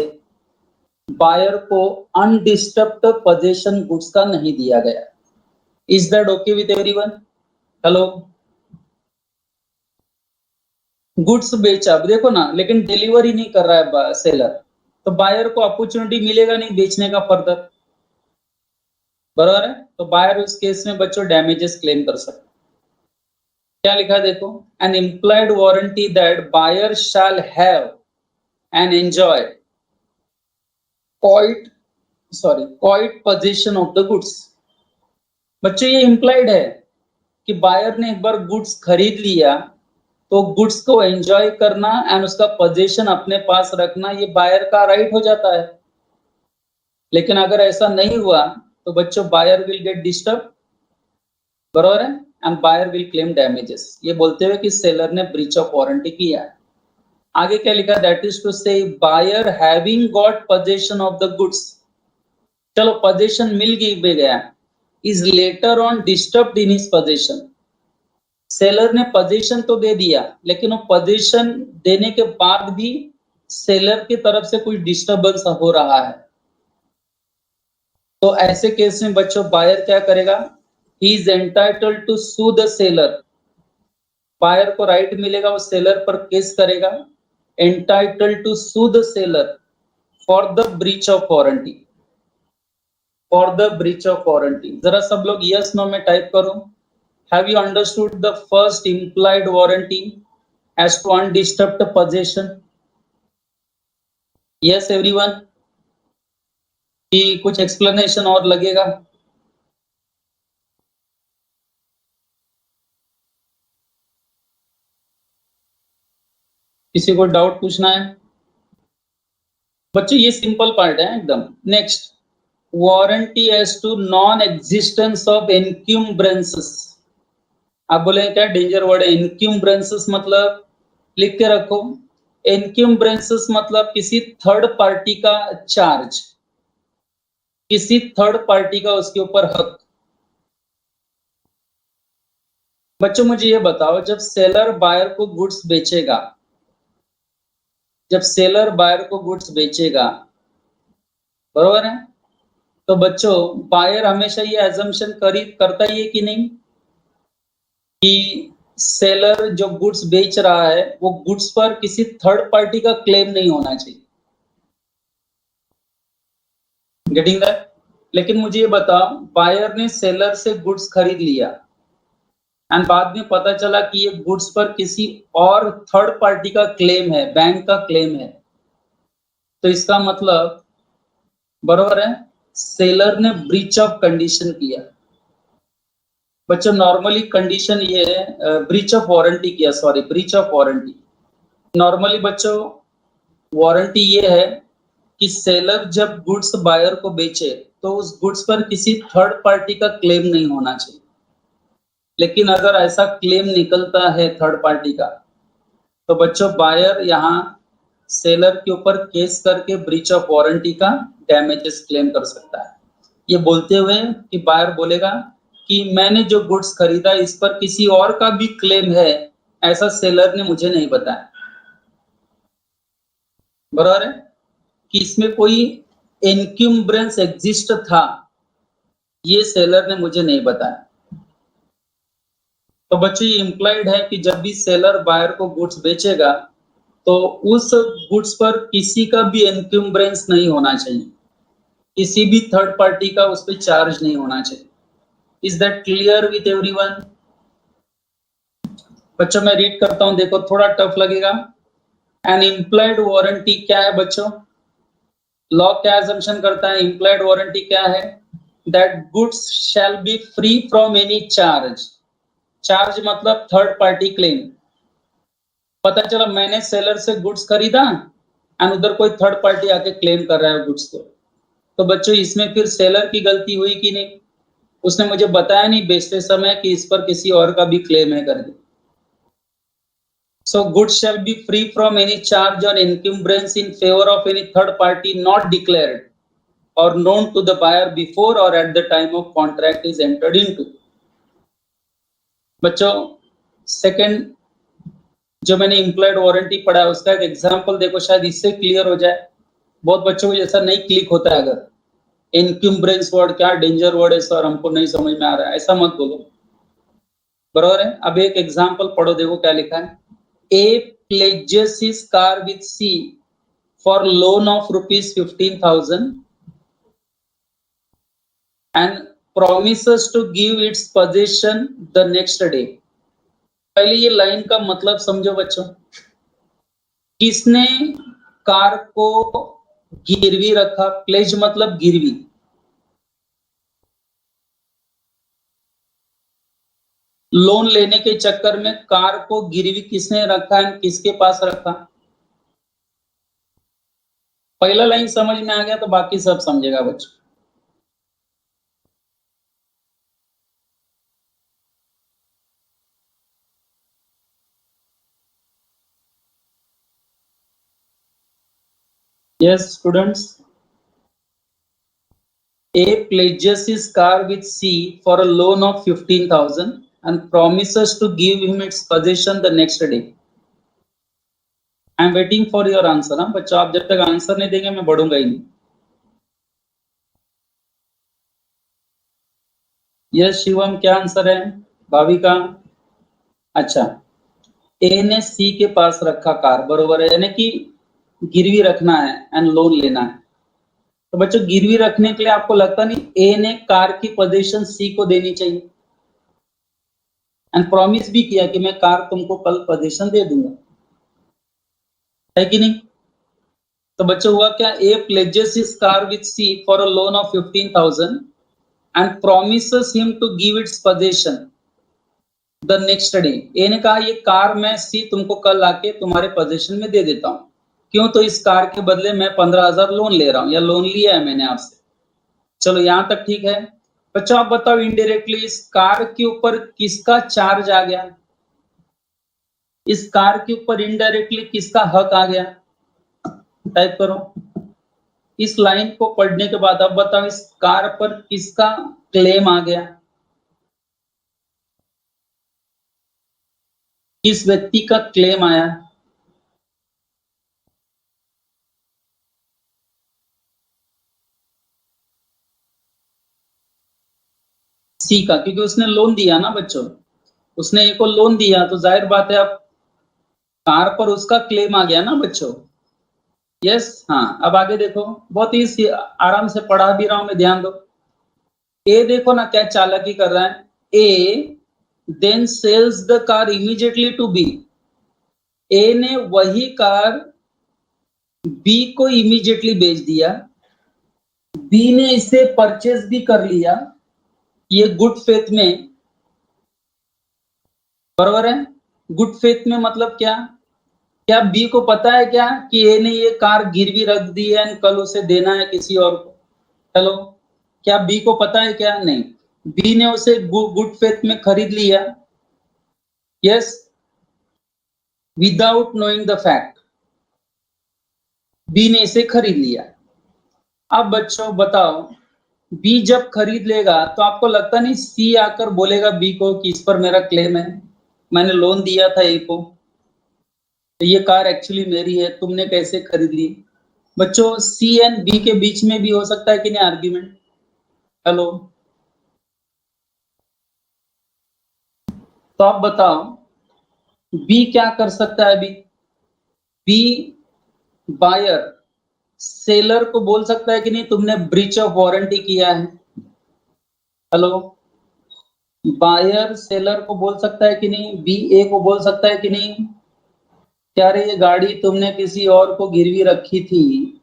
बायर को अनडिस्टर्ब्ड पोजीशन गुड्स का नहीं दिया गया। Is that okay with everyone? Hello, goods बेचा, अब देखो ना, लेकिन डिलीवरी नहीं कर रहा है सेलर, तो बायर को अपॉर्चुनिटी मिलेगा नहीं बेचने का फर्दर, बराबर है? तो बायर उस केस में बच्चों डैमेजेस क्लेम कर सकते। क्या लिखा देखो, an implied warranty that buyer shall have and enjoy quiet possession of the goods. बच्चों ये इम्प्लाइड है कि बायर ने एक बार गुड्स खरीद लिया तो गुड्स को एंजॉय करना एंड उसका पोजीशन अपने पास रखना ये बायर का राइट हो जाता है। लेकिन अगर ऐसा नहीं हुआ तो बच्चों बायर विल गेट डिस्टर्ब, बराबर है, and buyer will claim damages, ये बोलते हुए कि सेलर ने ब्रीच ऑफ वारंटी किया है। आगे क्या लिखा, that is to say buyer having got possession of the goods, चलो पोजीशन मिल गया, is later on disturbed in his possession. Seller ने पोजीशन तो दे दिया, लेकिन वो पोजीशन देने के बाद भी सेलर की तरफ से कुछ डिस्टर्बेंस हो रहा है। तो ऐसे केस में बच्चों बायर क्या करेगा, he is entitled to sue the seller, buyer को राइट मिलेगा, वो सेलर पर केस करेगा, entitled to sue the seller for the breach of warranty, for the breach of warranty। जरा सब लोग yes no में टाइप करो। Have you understood the first implied warranty as to undisturbed possession? Yes everyone? कि कुछ explanation और लगेगा? किसी को डाउट पूछना है? बच्चों ये सिंपल पार्ट है एकदम। Next, warranty as to non existence of incumbrances. आप बोले क्या डेंजर वर्ड है इनक्यूम्ब्रेंसेस, मतलब लिख के रखो, इनक्यूम्ब्रेंसेस मतलब किसी थर्ड पार्टी का चार्ज, किसी थर्ड पार्टी का उसके ऊपर हक। बच्चों मुझे ये बताओ, जब सेलर बायर को गुड्स बेचेगा, जब सेलर बायर को गुड्स बेचेगा, बरोबर है, तो बच्चों बायर हमेशा ये एजम्पशन करता ही है कि नहीं कि सेलर जो गुड्स बेच रहा है वो गुड्स पर किसी थर्ड पार्टी का क्लेम नहीं होना चाहिए। Getting that? लेकिन मुझे ये बताओ, बायर ने सेलर से गुड्स खरीद लिया एंड बाद में पता चला कि ये गुड्स पर किसी और थर्ड पार्टी का क्लेम है, बैंक का क्लेम है, तो इसका मतलब, बरोबर है, सेलर ने ब्रीच ऑफ कंडीशन किया। बच्चों नॉर्मली कंडीशन ये है, ब्रीच ऑफ वारंटी किया, sorry breach of warranty. Normally बच्चों वारंटी ये है कि सेलर जब गुड्स बायर को बेचे तो उस गुड्स पर किसी थर्ड पार्टी का क्लेम नहीं होना चाहिए। लेकिन अगर ऐसा क्लेम निकलता है थर्ड पार्टी का, तो बच्चों बायर यहाँ सेलर के ऊपर केस करके ब्रीच ऑफ वारंटी का डैमेजेस क्लेम कर सकता है। ये बोलते हुए कि बायर बोलेगा कि मैंने जो गुड्स खरीदा इस पर किसी और का भी क्लेम है, ऐसा सेलर ने मुझे नहीं बताया। बराबर है कि इसमें कोई एनक्यूम्ब्रेंस एग्जिस्ट था, ये सेलर ने मुझे नहीं बताया। तो बच्चों ये इम्प्लाइड है कि जब भी सेलर बायर को गुड्स बेचेगा तो उस गुड्स पर किसी का भी एनक्यूम्ब्रेंस नहीं होना चाहिए, किसी भी थर्ड पार्टी का उस पर चार्ज नहीं होना चाहिए। Is that clear with everyone? बच्चों मैं रीड करता हूं, देखो थोड़ा टफ लगेगा। एन इम्प्लाइड वारंटी क्या है बच्चों? लॉ क्या assumption करता है? इम्प्लाइड वारंटी क्या है? That goods shall be free from any charge. Charge मतलब थर्ड पार्टी क्लेम। पता चला मैंने सेलर से गुड्स खरीदा एंड उधर कोई थर्ड पार्टी आके क्लेम कर रहा है गुड्स को, तो बच्चों इसमें फिर सेलर की गलती हुई कि नहीं? उसने मुझे बताया नहीं बेचते समय कि इस पर किसी और का भी क्लेम है करके। So goods shall be free from any charge or encumbrance in favor of any third party not declared or known to the buyer before or at the time of contract is entered into. बच्चों second जो मैंने employed warranty पढ़ा है उसका एक example देखो, शायद इससे क्लियर हो जाए। बहुत बच्चों को जैसा नहीं क्लिक होता है, अगर इनक्यूम्ब्रेंस वर्ड क्या डेंजर वर्ड है सर, हमको नहीं समझ में आ रहा है, ऐसा मत बोलो। बराबर है? अब एक एग्जांपल पढ़ो, देखो क्या लिखा है। A pledges his car with C for loan of rupees 15,000 and promises to give its possession the next day. पहले ये लाइन का मतलब समझो बच्चों। किसने कार को गिरवी रखा? प्लेज मतलब गिरवी। लोन लेने के चक्कर में कार को गिरवी किसने रखा है, किसके पास रखा? पहला लाइन समझ में आ गया तो बाकी सब समझेगा बच्चों। Yes, students. A pledges his car with C for a loan of 15,000 and promises to give him its possession the next day. I am waiting for your answer. हाँ बच्चों, आप जब तक आंसर नहीं देंगे मैं बढ़ूंगा ही नहीं। यस शिवम, क्या आंसर है? भाविका? अच्छा, ए ने सी के पास रखा कार, बरोबर है, यानी कि गिरवी रखना है एंड लोन लेना है। तो बच्चों गिरवी रखने के लिए आपको लगता नहीं ए ने कार की पोजीशन सी को देनी चाहिए एंड प्रॉमिस भी किया कि मैं कार तुमको कल पोजीशन दे दूंगा, है कि नहीं? तो बच्चों हुआ क्या? A pledges his car with C for a loan of 15,000 and promises him to give its position the next day. A ने कहा ये कार मैं सी तुमको कल आके तुम्हारे पोजीशन में दे देता हूं। क्यों? तो इस कार के बदले मैं 15,000 लोन ले रहा हूं या लोन लिया है मैंने आपसे। चलो यहां तक ठीक है। बच्चों आप बताओ इनडायरेक्टली इस कार के ऊपर किसका चार्ज आ गया? इस कार के ऊपर इनडायरेक्टली किसका हक आ गया? टाइप करो। इस लाइन को पढ़ने के बाद अब बताओ इस कार पर किसका क्लेम आ गया? किस व्यक्ति का क्लेम आया? सी का, क्योंकि उसने लोन दिया ना बच्चों, उसने ए को लोन दिया तो जाहिर बात है अब कार पर उसका क्लेम आ गया ना बच्चों। यस हाँ, अब आगे देखो, बहुत ही आराम से पढ़ा भी रहा हूं मैं, ध्यान दो। ए देखो ना क्या चालाकी कर रहा है। A then sells the car immediately to B. A ने वही कार बी को इमीडिएटली बेच दिया, बी ने इसे परचेज भी कर लिया, ये गुड फेथ में, बराबर है? गुड फेथ में मतलब क्या? क्या बी को पता है क्या कि ए ने ये कार गिरवी रख दी है एंड कल उसे देना है किसी और को? हेलो, क्या बी को पता है क्या? नहीं। बी ने उसे गुड फेथ में खरीद लिया, yes, without knowing the fact. B ने इसे खरीद लिया। अब बच्चों बताओ, बी जब खरीद लेगा तो आपको लगता नहीं सी आकर बोलेगा बी को कि इस पर मेरा क्लेम है, मैंने लोन दिया था ए को, तो ये कार एक्चुअली मेरी है, तुमने कैसे खरीद ली? बच्चों सी एंड बी के बीच में भी हो सकता है कि नहीं आर्ग्यूमेंट? हेलो, तो आप बताओ बी क्या कर सकता है? अभी बी बायर सेलर को बोल सकता है कि नहीं तुमने ब्रीच ऑफ वारंटी किया है? हेलो, बायर सेलर को बोल सकता है कि नहीं? बी ए को बोल सकता है कि नहीं क्या रे ये गाड़ी तुमने किसी और को गिरवी रखी थी,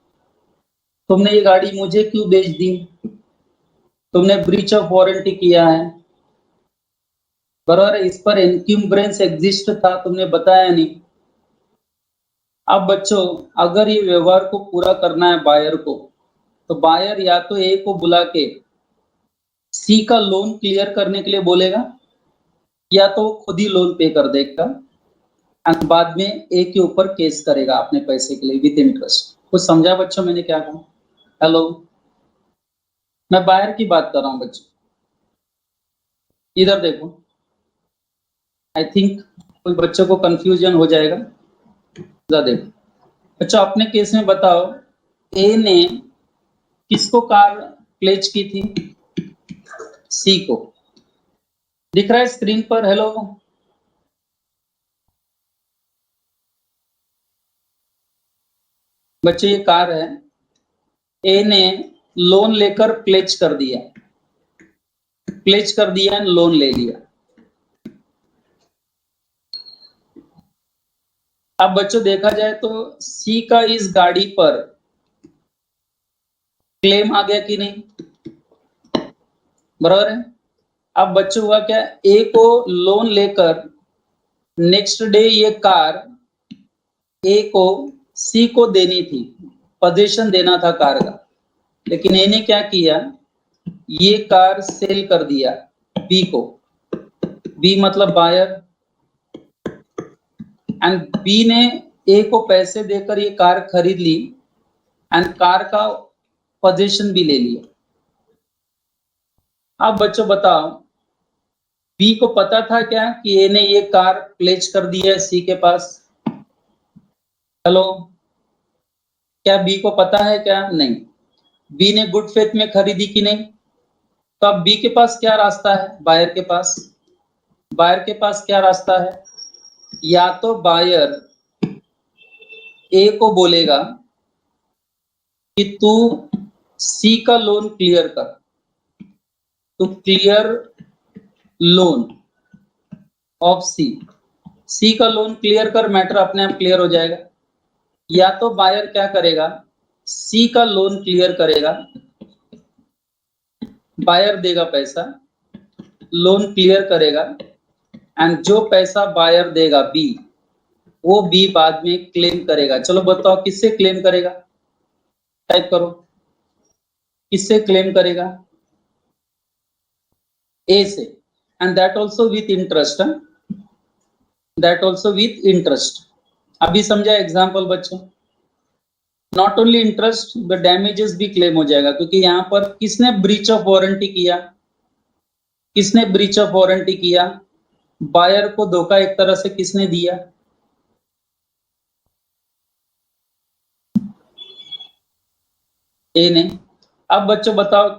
तुमने ये गाड़ी मुझे क्यों बेच दी? तुमने ब्रीच ऑफ वारंटी किया है, बराबर। इस पर इनक्यूम्ब्रेंस एग्जिस्ट था, तुमने बताया नहीं। अब बच्चों अगर ये व्यवहार को पूरा करना है बायर को, तो बायर या तो ए को बुला के सी का लोन क्लियर करने के लिए बोलेगा, या तो खुद ही लोन पे कर देगा और बाद में ए के ऊपर केस करेगा अपने पैसे के लिए विद इंटरेस्ट। कुछ समझा बच्चों मैंने क्या कहा? हेलो, मैं बायर की बात कर रहा हूं बच्चों, इधर देखो। आई थिंक कोई बच्चों को कंफ्यूजन हो जाएगा। इधर देखो बच्चों, अपने केस में बताओ ए ने किसको कार प्लेज की थी? सी को। दिख रहा है स्क्रीन पर? हेलो, बच्चे ये कार है, ए ने लोन लेकर प्लेज कर दिया, लोन ले लिया। अब बच्चों देखा जाए तो सी का इस गाड़ी पर क्लेम आ गया कि नहीं? बराबर है। अब बच्चों हुआ क्या, ए को लोन लेकर नेक्स्ट डे ये कार ए को सी को देनी थी, पोजीशन देना था कार का, लेकिन ए ने क्या किया, ये कार सेल कर दिया बी को। बी मतलब बायर, एंड बी ने ए को पैसे देकर ये कार खरीद ली एंड कार का पोजीशन भी ले लिया। अब बच्चों बताओ, बी को पता था क्या कि ए ने ये कार प्लेज कर दी है सी के पास? हेलो, क्या बी को पता है क्या? नहीं। बी ने गुड फेथ में खरीदी कि नहीं? तो अब बी के पास क्या रास्ता है? बायर के पास। बायर के पास क्या रास्ता है? या तो बायर ए को बोलेगा कि तू सी का लोन क्लियर कर, तो क्लियर लोन ऑफ सी, सी का लोन क्लियर कर, मैटर अपने आप क्लियर हो जाएगा। या तो बायर क्या करेगा, सी का लोन क्लियर करेगा, बायर देगा पैसा, लोन क्लियर करेगा, एंड जो पैसा बायर देगा बी, वो बी बाद में क्लेम करेगा। चलो बताओ किससे क्लेम करेगा? टाइप करो, किससे क्लेम करेगा? ए से, and that also with interest, that also with interest. अभी समझा एग्जांपल बच्चों? Not only interest, the damages भी क्लेम हो जाएगा, क्योंकि यहाँ पर किसने ब्रीच ऑफ वारंटी किया? किसने ब्रीच ऑफ वारंटी किया? बायर को धोखा एक तरह से किसने दिया? ए ने। अब बच्चों बताओ,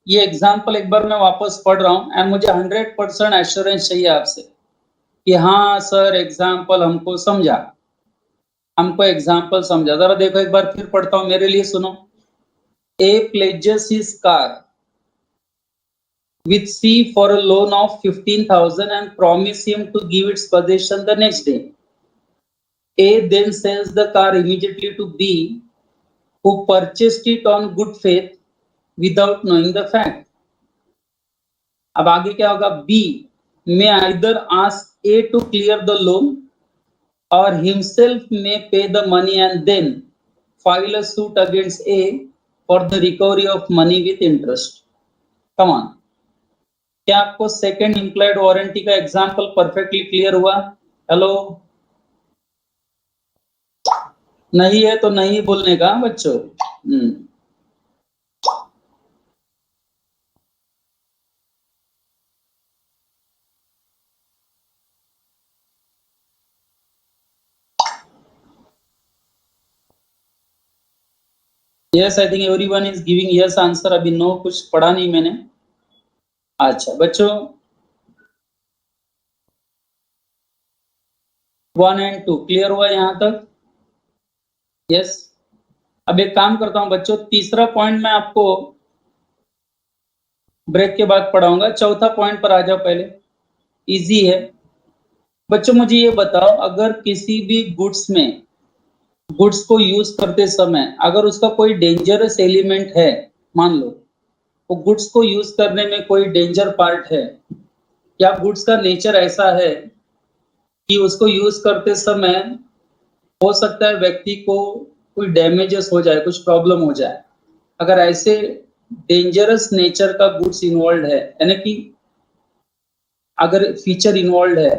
ये एग्जांपल एक बार मैं वापस पढ़ रहा हूं एंड मुझे 100% एश्योरेंस चाहिए आपसे कि हाँ सर एग्जांपल हमको समझा, हमको एग्जांपल समझा। जरा देखो एक बार फिर पढ़ता हूं, मेरे लिए सुनो। ए pledges his car with C for a loan of 15,000 and promise him to give its possession the next day. A then sells the car immediately to B, who purchased it on good faith without knowing the fact. अब आगे क्या होगा? B may either ask A to clear the loan or himself may pay the money and then file a suit against A for the recovery of money with interest. Come on. क्या आपको second employed warranty का example perfectly clear हुआ? Hello, नहीं है तो नहीं बोलने का बच्चों। Yes, I think everyone is giving yes answer. अभी नो कुछ पढ़ा नहीं मैंने। अच्छा बच्चों, 1 and 2 क्लियर हुआ यहाँ तक? यस। अब एक काम करता हूं बच्चों, तीसरा पॉइंट मैं आपको ब्रेक के बाद पढ़ाऊंगा। चौथा पॉइंट पर आ जाओ पहले, इजी है बच्चों। मुझे ये बताओ, अगर किसी भी गुड्स को यूज करते समय अगर उसका कोई डेंजरस एलिमेंट है, मान लो वो गुड्स को यूज करने में कोई डेंजर पार्ट है, या गुड्स का नेचर ऐसा है कि उसको यूज करते समय हो सकता है व्यक्ति को कोई डैमेजेस हो जाए, कुछ प्रॉब्लम हो जाए, अगर ऐसे डेंजरस नेचर का गुड्स इन्वॉल्व है, यानी कि अगर फीचर इन्वॉल्व है,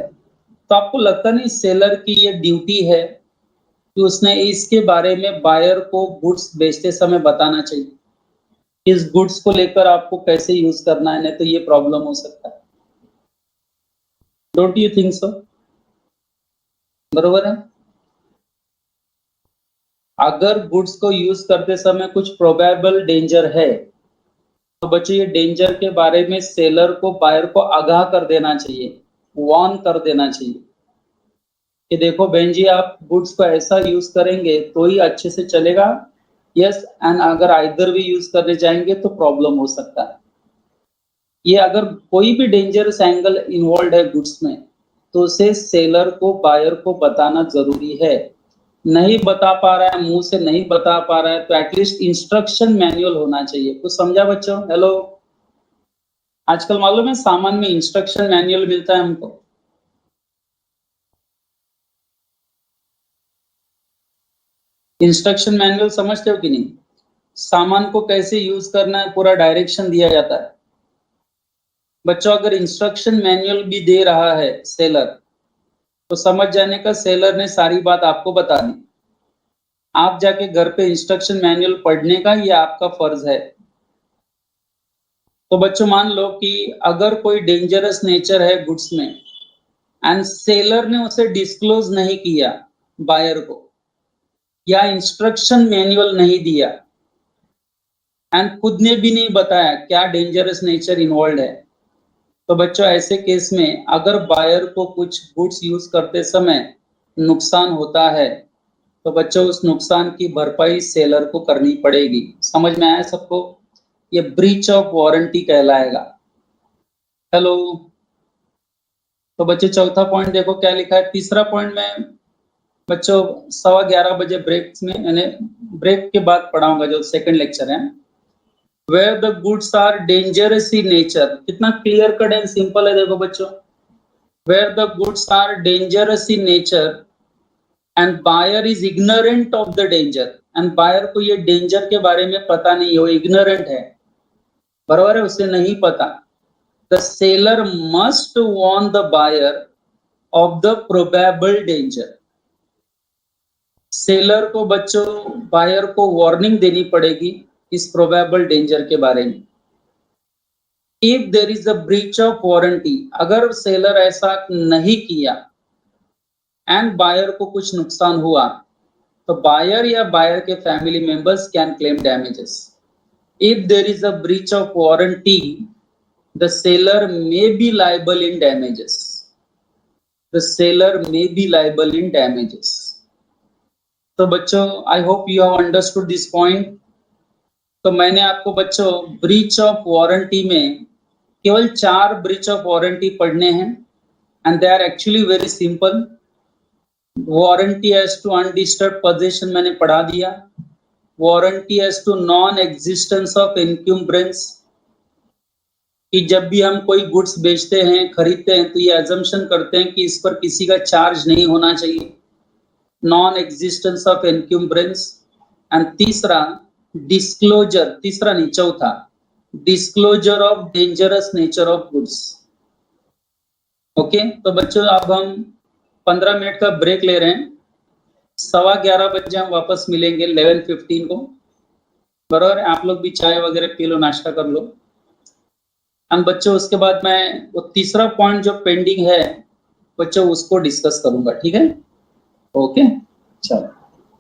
तो आपको लगता नहीं सेलर की ये ड्यूटी है कि उसने इसके बारे में बायर को गुड्स बेचते समय बताना चाहिए, इस गुड्स को लेकर आपको कैसे यूज करना है, नहीं तो ये प्रॉब्लम हो सकता है। Don't you think so? बरोबर है। अगर गुड्स को यूज करते समय कुछ प्रोबेबल डेंजर है, तो बच्चों ये डेंजर के बारे में सेलर को बायर को आगाह कर देना चाहिए, वार्न कर देना चाहिए कि देखो बहन जी, आप गुड्स को ऐसा यूज करेंगे तो ही अच्छे से चलेगा। यस, एंड अगर आइदर भी यूज करने जाएंगे तो प्रॉब्लम हो सकता है। ये अगर कोई भी डेंजरस एंगल इन्वॉल्व है गुड्स में, तो उसे सेलर को बायर को बताना जरूरी है। नहीं बता पा रहा है, मुंह से नहीं बता पा रहा है, तो एटलीस्ट इंस्ट्रक्शन मैनुअल होना चाहिए। कुछ समझा बच्चों? हेलो, आजकल मालूम है सामान में इंस्ट्रक्शन मैनुअल मिलता है हमको। इंस्ट्रक्शन मैनुअल समझते हो कि नहीं? सामान को कैसे यूज करना है पूरा डायरेक्शन दिया जाता है। बच्चों अगर इंस्ट्रक्शन मैनुअल भी दे रहा है सेलर, तो समझ जाने का सेलर ने सारी बात आपको बता दी। आप जाके घर पे इंस्ट्रक्शन मैनुअल पढ़ने का ये आपका फर्ज है। तो बच्चों मान लो कि अगर कोई डेंजरस नेचर है गुड्स में एंड सेलर ने उसे डिस्क्लोज नहीं किया बायर को, या इंस्ट्रक्शन मैनुअल नहीं दिया एंड खुद ने भी नहीं बताया क्या डेंजरस नेचर इन्वॉल्व है, तो बच्चों ऐसे केस में अगर बायर को कुछ गुड्स यूज करते समय नुकसान होता है, तो बच्चों उस नुकसान की भरपाई सेलर को करनी पड़ेगी। समझ में आया सबको? ये ब्रीच ऑफ वारंटी कहलाएगा। हेलो, तो बच्चों चौथा पॉइंट देखो क्या लिखा है। तीसरा पॉइंट में बच्चों 11:15 बजे ब्रेक में, यानी ब्रेक के बाद पढ़ाऊंगा, जो सेकंड लेक्चर है। Where the goods are dangerous in nature, कितना क्लियर कट एंड सिंपल है देखो बच्चों। Where the goods are dangerous in nature and buyer is ignorant of the danger, and buyer को ये डेंजर के बारे में पता नहीं है, वो इग्नोरेंट है, बराबर है, उसे नहीं पता। The seller must warn the buyer of the probable danger. Seller को बच्चों बायर को वार्निंग देनी पड़ेगी इस प्रोबेबल डेंजर के बारे में। If there is a breach of warranty, अगर सेलर ऐसा नहीं किया एंड बायर को कुछ नुकसान हुआ, तो बायर या बायर के family members can claim damages. If there is a breach of warranty, the seller may be liable in damages. The seller may be liable in damages. तो बच्चों I hope you have understood this point. तो मैंने आपको बच्चों breach of warranty में केवल 4 breach of warranty पढ़ने हैं, and they are actually very simple. Warranty as to undisturb position मैंने पढ़ा दिया। Warranty as to non existence of incumbrance, कि जब भी हम कोई गुड्स बेचते हैं, खरीदते हैं, तो ये एजम्पशन करते हैं कि इस पर किसी का चार्ज नहीं होना चाहिए। नॉन एग्जिस्टेंस ऑफ एनक्यूम्ब्रेंस, एंड तीसरा डिस्क्लोजर, तीसरा नहीं चौथा disclosure of dangerous nature of goods. Okay, तो बच्चों अब हम 15 मिनट का ब्रेक ले रहे हैं, 11:15 बजे हम वापस मिलेंगे 11:15 को, बराबर। आप लोग भी चाय वगैरह पी लो, नाश्ता कर लो। हम बच्चों उसके बाद मैं वो तीसरा पॉइंट जो पेंडिंग है बच्चों उसको डिस्कस करूंगा, ठीक है? ओके, चलो।